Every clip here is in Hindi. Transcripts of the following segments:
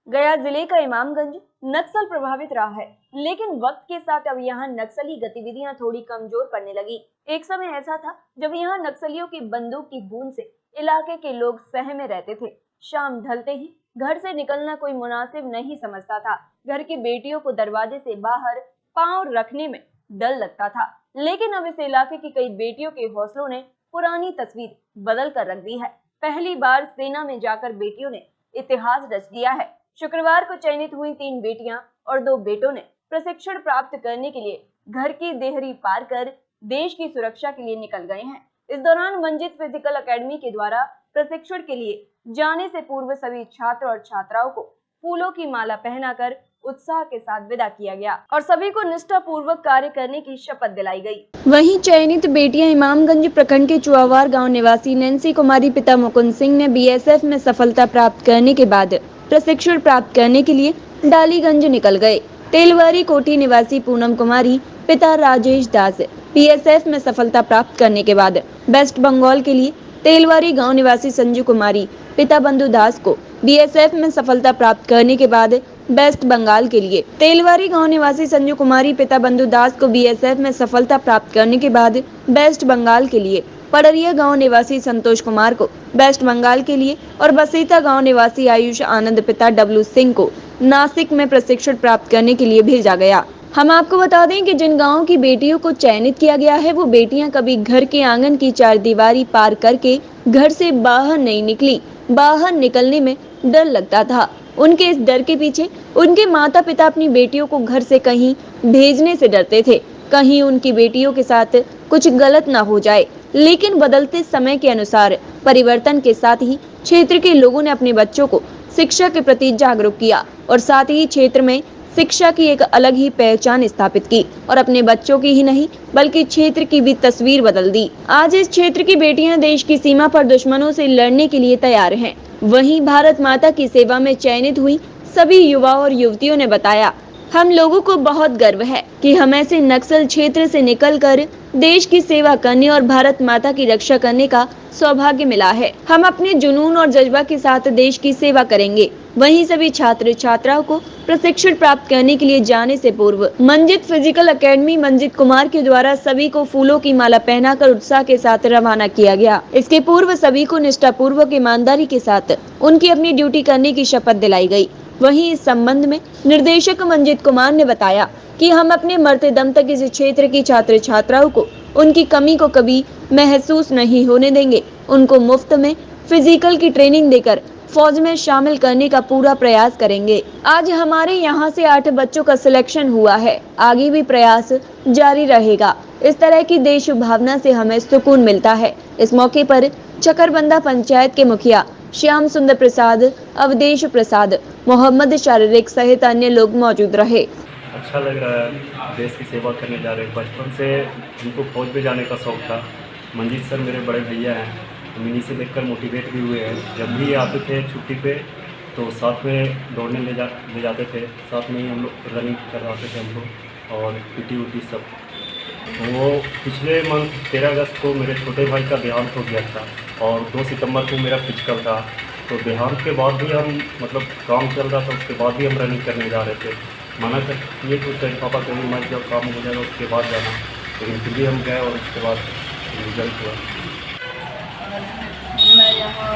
गया जिले का इमामगंज नक्सल प्रभावित रहा है, लेकिन वक्त के साथ अब यहाँ नक्सली गतिविधियां थोड़ी कमजोर पड़ने लगी। एक समय ऐसा था जब यहाँ नक्सलियों की बंदूक की गूंज से इलाके के लोग सहमे रहते थे। शाम ढलते ही घर से निकलना कोई मुनासिब नहीं समझता था। घर की बेटियों को दरवाजे से बाहर पांव रखने में डर लगता था, लेकिन अब इस इलाके की कई बेटियों के हौसलों ने पुरानी तस्वीर बदल कर रख दी है। पहली बार सेना में जाकर बेटियों ने इतिहास रच दिया है। शुक्रवार को चयनित हुई 3 बेटियां और 2 बेटों ने प्रशिक्षण प्राप्त करने के लिए घर की देहरी पार कर देश की सुरक्षा के लिए निकल गए हैं। इस दौरान मंजित फिजिकल एकेडमी के द्वारा प्रशिक्षण के लिए जाने से पूर्व सभी छात्र और छात्राओं को फूलों की माला पहनाकर उत्साह के साथ विदा किया गया और सभी को निष्ठा पूर्वक कार्य करने की शपथ दिलाई गई। वहीं चयनित बेटियां इमामगंज प्रखंड के चुआवार गांव निवासी नैन्सी कुमारी पिता मुकुंद सिंह ने बीएसएफ में सफलता प्राप्त करने के बाद प्रशिक्षण प्राप्त करने के लिए डालीगंज निकल गए। तेलवारी कोठी निवासी पूनम कुमारी पिता राजेश दास बीएसएफ में सफलता प्राप्त करने के बाद वेस्ट बंगाल के लिए, तेलवारी गांव निवासी संजू कुमारी पिता बंधु दास को बीएसएफ में सफलता प्राप्त करने के बाद वेस्ट बंगाल के लिए, तेलवारी गांव निवासी संजू कुमारी पिता बंधु दास को बीएसएफ में सफलता प्राप्त करने के बाद वेस्ट बंगाल के लिए, पड़रिया गांव निवासी संतोष कुमार को वेस्ट बंगाल के लिए और बसीता गांव निवासी आयुष आनंद पिता डब्लू सिंह को नासिक में प्रशिक्षण प्राप्त करने के लिए भेजा गया। हम आपको बता दें कि जिन गांवों की बेटियों को चयनित किया गया है वो बेटियां कभी घर के आंगन की चारदीवारी पार करके घर से बाहर नहीं निकली। बाहर निकलने में डर लगता था। उनके इस डर के पीछे उनके माता पिता अपनी बेटियों को घर से कहीं भेजने से डरते थे, कहीं उनकी बेटियों के साथ कुछ गलत ना हो जाए। लेकिन बदलते समय के अनुसार परिवर्तन के साथ ही क्षेत्र के लोगों ने अपने बच्चों को शिक्षा के प्रति जागरूक किया और साथ ही क्षेत्र में शिक्षा की एक अलग ही पहचान स्थापित की और अपने बच्चों की ही नहीं बल्कि क्षेत्र की भी तस्वीर बदल दी। आज इस क्षेत्र की बेटियां देश की सीमा पर दुश्मनों से लड़ने के लिए तैयार हैं। वहीं भारत माता की सेवा में चयनित हुई सभी युवा और युवतियों ने बताया, हम लोगों को बहुत गर्व है कि हमें ऐसे नक्सल क्षेत्र से निकलकर देश की सेवा करने और भारत माता की रक्षा करने का सौभाग्य मिला है। हम अपने जुनून और जज्बा के साथ देश की सेवा करेंगे। वहीं सभी छात्र छात्राओं को प्रशिक्षण प्राप्त करने के लिए जाने से पूर्व मंजित फिजिकल एकेडमी मंजित कुमार के द्वारा सभी को फूलों की माला पहनाकर उत्साह के साथ रवाना किया गया। इसके पूर्व सभी को निष्ठापूर्वक ईमानदारी के साथ उनकी अपनी ड्यूटी करने की शपथ दिलाई गई। वहीं इस संबंध में निर्देशक मंजित कुमार ने बताया कि हम अपने मरते दम तक इस क्षेत्र की छात्र छात्राओं को उनकी कमी को कभी महसूस नहीं होने देंगे। उनको मुफ्त में फिजिकल की ट्रेनिंग देकर फौज में शामिल करने का पूरा प्रयास करेंगे। आज हमारे यहाँ से 8 बच्चों का सिलेक्शन हुआ है। आगे भी प्रयास जारी रहेगा। इस तरह की देश भावना से हमें सुकून मिलता है। इस मौके पर चकरबंदा पंचायत के मुखिया श्याम सुंदर प्रसाद, अवधेश प्रसाद, मोहम्मद शारीरिक सहित अन्य लोग मौजूद रहे। अच्छा लग रहा है, देश की सेवा करने जा रहे हैं। बचपन से उनको फौज में जाने का शौक़ था। मंजीत सर मेरे बड़े भैया हैं, हम इन्हीं से देखकर मोटिवेट भी हुए हैं। जब भी आते थे छुट्टी पे तो साथ में दौड़ने ले जाते थे, साथ में ही हम लोग रनिंग करवाते थे हम लोग और पीटी उटी सब। वो पिछले मंथ 13 अगस्त को मेरे छोटे भाई का देहांत हो गया था और 2 सितंबर को मेरा फिजिकल था। तो देहांत के बाद भी हम काम चल रहा था, उसके बाद भी हम रनिंग करने जा रहे थे। मना कर ये कुछ कहीं पापा कहीं मत जब काम हो जाएगा उसके बाद जाना, लेकिन फिर भी हम गए और उसके बाद रिजल्ट हुआ। मैं यहाँ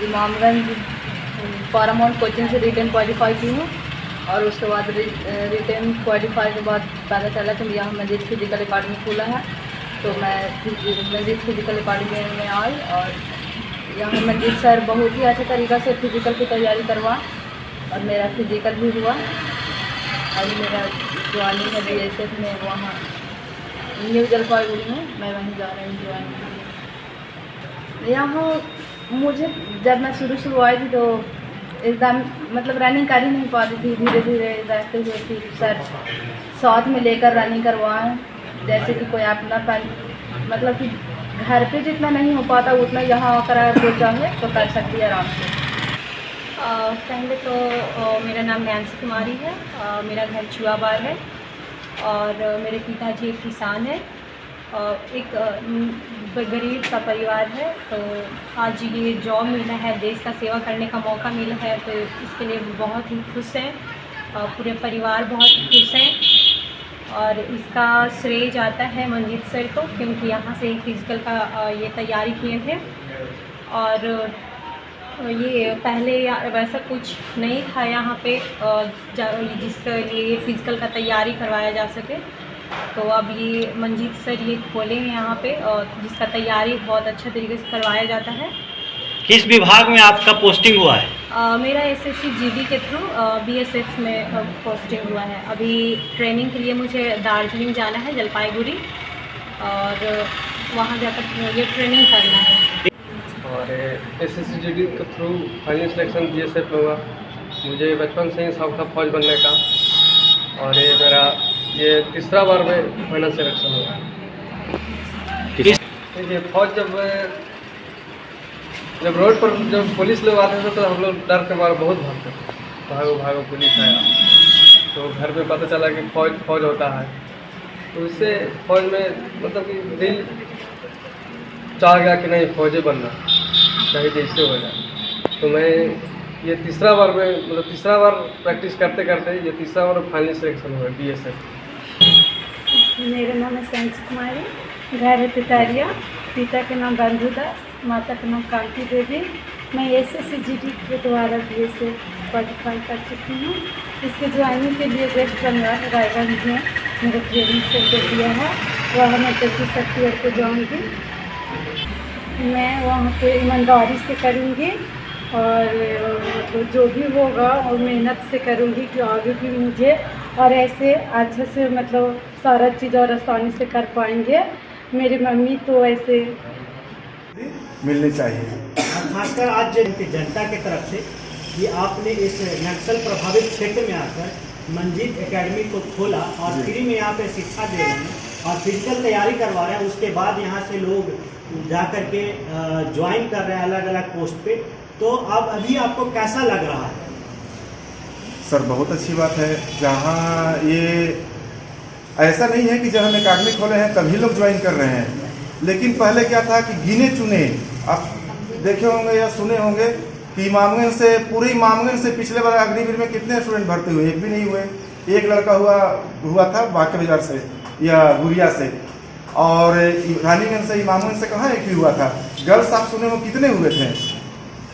इमामगंज पैरामाउंट कोचिंग से रिटर्न क्वालिफाई की हूँ और उसके बाद रिटर्न क्वालिफाई के बाद पता चला कि यहाँ मंजित फिजिकल एकेडमी खुला है। तो मैं मंजित फिजिकल एकेडमी में आई और यहाँ मंजित सर बहुत ही अच्छे तरीक़े से फिजिकल की तैयारी करवा और मेरा फिजिकल भी हुआ और मेरा ज्वाइनिंग है बीएसएफ में वहाँ न्यू जलपाईगुड़ी में। मैं वहीं जा रही हूँ ज्वाइनिंग के लिए। यहाँ मुझे जब मैं शुरू आई थी तो एकदम रनिंग कर ही नहीं पाती थी। धीरे धीरे रहते हुए फिर सर साथ में लेकर रनिंग करवाएं, जैसे कि कोई अपना कि घर पे जितना नहीं हो पाता उतना यहाँ आकर वो चाहे तो कर सकती है आराम से। पहले तो मेरा नाम नैन्सी कुमारी है। मेरा घर चुआबार है और मेरे पिताजी एक किसान है एक गरीब सा परिवार है, तो आज ये जॉब मिला है, देश का सेवा करने का मौका मिला है, तो इसके लिए बहुत ही खुश हैं। पूरे परिवार बहुत खुश हैं और इसका श्रेय जाता है मंजीत सर को, क्योंकि यहाँ से फिज़िकल का ये तैयारी किए थे और ये पहले वैसा कुछ नहीं था यहाँ पे जिसके लिए फ़िज़िकल का तैयारी करवाया जा सके। तो अब ये मंजीत सर ये खोले हैं यहाँ पे और जिसका तैयारी बहुत अच्छे तरीके से करवाया जाता है। किस विभाग में आपका पोस्टिंग हुआ है? मेरा एसएससी जीडी के थ्रू बीएसएफ में पोस्टिंग हुआ है। अभी ट्रेनिंग के लिए मुझे दार्जिलिंग जाना है, जलपाईगुड़ी, और वहाँ जाकर ये ट्रेनिंग करना है। और एसएससी जीडी के थ्रू फाइनल सिलेक्शन बीएसएफ में हुआ। मुझे बचपन से ही शौक था फौज बनने का और ये मेरा तीसरा बार में फाइनल सिलेक्शन हुआ। देखिए फौज जब रोड पर जब पुलिस लोग आते थे तो हम लोग डर के मारे बहुत भागते थे, भागो भागो पुलिस आया। तो घर पे पता चला कि फौज होता है, तो उससे फौज में मतलब कि दिल चाह गया कि नहीं फौजी बनना चाहे जैसे हो जाए। तो मैं ये तीसरा बार प्रैक्टिस करते करते ये तीसरा बार फाइनल सिलेक्शन हुआ बीएसएफ। मेरा नाम है संज कुमारी, घर है पितारिया, पिता के नाम बंधुदास, माता का नाम कांति देवी। मैं एसएससी जीडी के द्वारा बीएसएफ क्वालिफाई कर चुकी हूँ। इसके ज्वाइनिंग के लिए वेस्ट बंगाल रायगंज में मेरे ट्रेनिंग सेंटर दिया है, वहाँ मैं 25 अक्टूबर को जाऊँगी। मैं वहाँ पे ईमानदारी से करूँगी और जो भी होगा और मेहनत से करूँगी कि आगे भी मुझे और ऐसे अच्छे से मतलब सारा चीज़ और आसानी से कर पाएंगे। मेरी मम्मी तो ऐसे मिलनी चाहिए। खासकर आज जनता की तरफ से कि आपने इस नक्सल प्रभावित क्षेत्र में आकर मंजीत एकेडमी को खोला और फ्री में यहाँ पे शिक्षा दे रहे हैं और फिजिकल तैयारी करवा रहे हैं। उसके बाद यहाँ से लोग जा कर के ज्वाइन कर रहे हैं अलग अलग पोस्ट पे। तो अब अभी आपको कैसा लग रहा है? सर बहुत अच्छी बात है। जहाँ ये ऐसा नहीं है कि जब हम एकेडमी खोले हैं तभी लोग ज्वाइन कर रहे हैं, लेकिन पहले क्या था कि गिने चुने, आप देखे होंगे या सुने होंगे कि इमामगंज से पूरे इमामगंज से पिछले बार अग्निवीर में कितने स्टूडेंट भर्ती हुए, एक भी नहीं हुए। एक लड़का हुआ था बाके बाजार से या गुड़िया से, और रानीगंज से इमामगंज से कहाँ एक भी हुआ था। गर्ल्स आप सुने हो कितने हुए थे,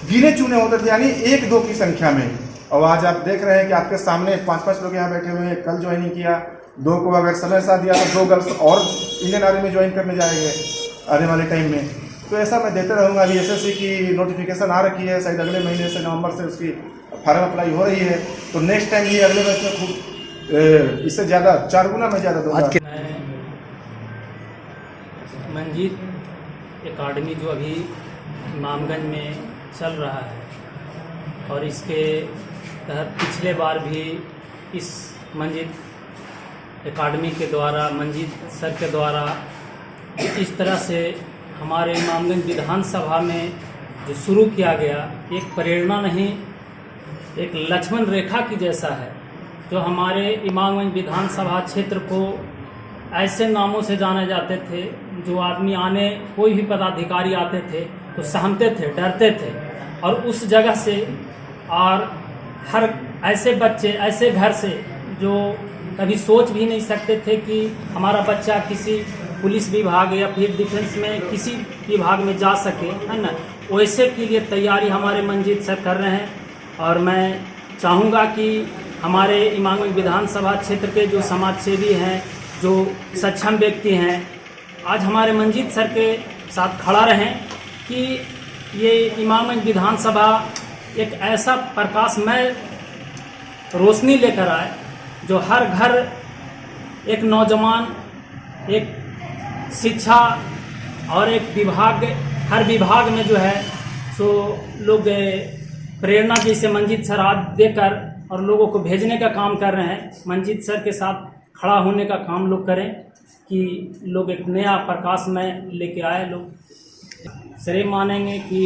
गिने चुने होते थे, यानी 1-2 की संख्या में। और आज आप देख रहे हैं कि आपके सामने 5-5 लोग यहाँ बैठे हुए हैं। कल ज्वाइनिंग किया, 2 को अगर समय साथ दिया तो 2 गर्ल्स और इंडियन आर्मी में ज्वाइन करने जाएंगे आने वाले टाइम में। तो ऐसा मैं देते रहूँगा। अभी एसएससी की नोटिफिकेशन आ रखी है, शायद अगले महीने से नवंबर से उसकी फॉर्म अप्लाई हो रही है। तो नेक्स्ट टाइम भी अगले बैच में खूब इससे ज़्यादा 4 गुना मैं ज़्यादा दूँगा। मंजीत एकेडमी जो अभी इमामगंज में चल रहा है और इसके तहत पिछले बार भी इस मंजीत एकेडमी के द्वारा मंजीत सर के द्वारा इस तरह से हमारे इमामगंज विधानसभा में जो शुरू किया गया, एक प्रेरणा नहीं एक लक्ष्मण रेखा की जैसा है, जो हमारे इमामगंज विधानसभा क्षेत्र को ऐसे नामों से जाने जाते थे, जो आदमी आने कोई भी पदाधिकारी आते थे तो सहमते थे, डरते थे। और उस जगह से और हर ऐसे बच्चे ऐसे घर से जो कभी सोच भी नहीं सकते थे कि हमारा बच्चा किसी पुलिस विभाग या फिर डिफेंस में किसी विभाग में जा सके, है ना, वैसे के लिए तैयारी हमारे मंजीत सर कर रहे हैं। और मैं चाहूँगा कि हमारे इमामगंज विधानसभा क्षेत्र के जो समाज सेवी हैं, जो सक्षम व्यक्ति हैं, आज हमारे मंजीत सर के साथ खड़ा रहें कि ये इमामगंज विधानसभा एक ऐसा प्रकाशमय रोशनी लेकर आए जो हर घर एक नौजवान, एक शिक्षा और एक विभाग, हर विभाग में जो है सो लोग प्रेरणा जैसे मंजीत सर आज देकर और लोगों को भेजने का काम कर रहे हैं। मंजीत सर के साथ खड़ा होने का काम लोग करें कि लोग एक नया प्रकाश में लेके आए। लोग श्रेय मानेंगे कि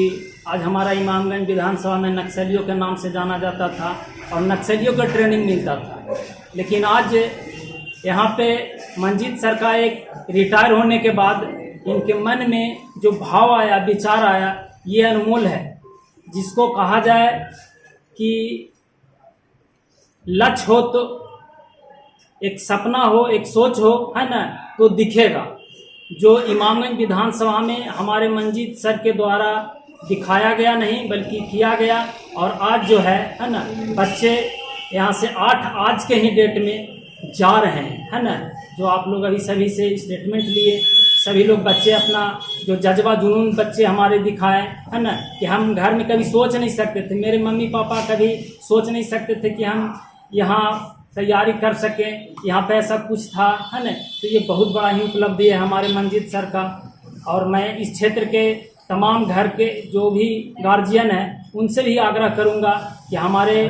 आज हमारा इमामगंज विधानसभा में नक्सलियों के नाम से जाना जाता था और नक्सलियों का ट्रेनिंग मिलता था, लेकिन आज यहाँ पे मंजीत सर का एक रिटायर होने के बाद इनके मन में जो भाव आया, विचार आया, ये अनमोल है, जिसको कहा जाए कि लक्ष्य हो तो एक सपना हो, एक सोच हो, है ना, तो दिखेगा। जो इमामगंज विधानसभा में हमारे मंजीत सर के द्वारा दिखाया गया नहीं बल्कि किया गया, और आज जो है ना, बच्चे यहाँ से 8 आज के ही डेट में जा रहे हैं, है ना। जो आप लोग अभी सभी से स्टेटमेंट लिए, सभी लोग बच्चे अपना जो जज्बा जुनून बच्चे हमारे दिखाए, है ना, कि हम घर में कभी सोच नहीं सकते थे, मेरे मम्मी पापा कभी सोच नहीं सकते थे कि हम यहाँ तैयारी कर सकें, यहाँ पे ऐसा कुछ था, है ना। तो ये बहुत बड़ा ही उपलब्धि है हमारे मंजीत सर का। और मैं इस क्षेत्र के तमाम घर के जो भी गार्जियन हैं उनसे भी आग्रह करूँगा कि हमारे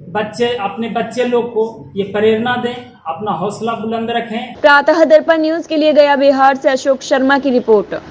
बच्चे अपने बच्चे लोग को ये प्रेरणा दें, अपना हौसला बुलंद रखें। प्रातः दर्पण न्यूज के लिए गया बिहार से अशोक शर्मा की रिपोर्ट।